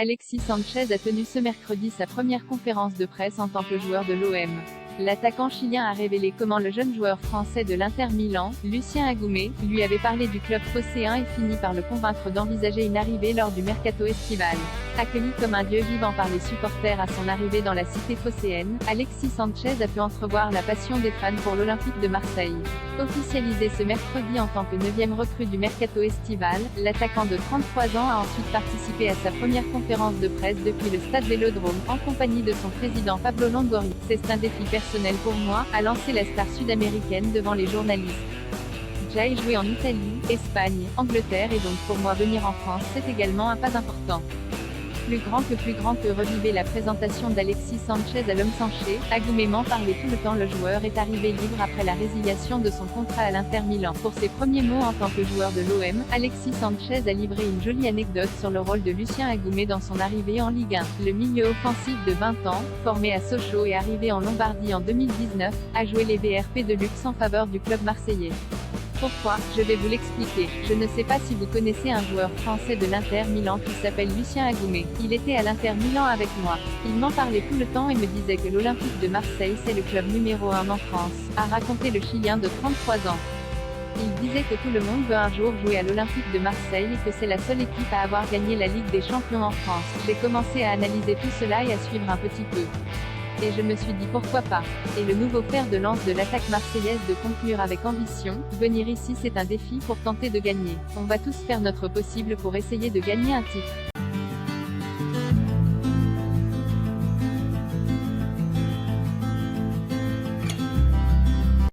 Alexis Sanchez a tenu ce mercredi sa première conférence de presse en tant que joueur de l'OM. L'attaquant chilien a révélé comment le jeune joueur français de l'Inter Milan, Lucien Agoumé, lui avait parlé du club phocéen et fini par le convaincre d'envisager une arrivée lors du mercato estival. Accueilli comme un dieu vivant par les supporters à son arrivée dans la cité phocéenne, Alexis Sanchez a pu entrevoir la passion des fans pour l'Olympique de Marseille. Officialisé ce mercredi en tant que 9e recrue du mercato estival, l'attaquant de 33 ans a ensuite participé à sa première conférence de presse depuis le stade Vélodrome, en compagnie de son président Pablo Longoria. C'est un défi personnel pour moi, a lancé la star sud-américaine devant les journalistes. J'ai joué en Italie, Espagne, Angleterre et donc pour moi venir en France c'est également un pas important. Plus grand que revivait la présentation d'Alexis Sanchez à l'homme Sanché, Agoumé m'en parlait tout le temps. Le joueur est arrivé libre après la résiliation de son contrat à l'Inter Milan. Pour ses premiers mots en tant que joueur de l'OM, Alexis Sanchez a livré une jolie anecdote sur le rôle de Lucien Agoumé dans son arrivée en Ligue 1. Le milieu offensif de 20 ans, formé à Sochaux et arrivé en Lombardie en 2019, a joué les VRP de luxe en faveur du club marseillais. Pourquoi? Je vais vous l'expliquer. Je ne sais pas si vous connaissez un joueur français de l'Inter Milan qui s'appelle Lucien Agoumé. Il était à l'Inter Milan avec moi. Il m'en parlait tout le temps et me disait que l'Olympique de Marseille c'est le club numéro 1 en France, a raconté le Chilien de 33 ans. Il disait que tout le monde veut un jour jouer à l'Olympique de Marseille et que c'est la seule équipe à avoir gagné la Ligue des Champions en France. J'ai commencé à analyser tout cela et à suivre un petit peu. Et je me suis dit pourquoi pas. Et le nouveau fer de lance de l'attaque marseillaise de conclure avec ambition, venir ici c'est un défi pour tenter de gagner. On va tous faire notre possible pour essayer de gagner un titre.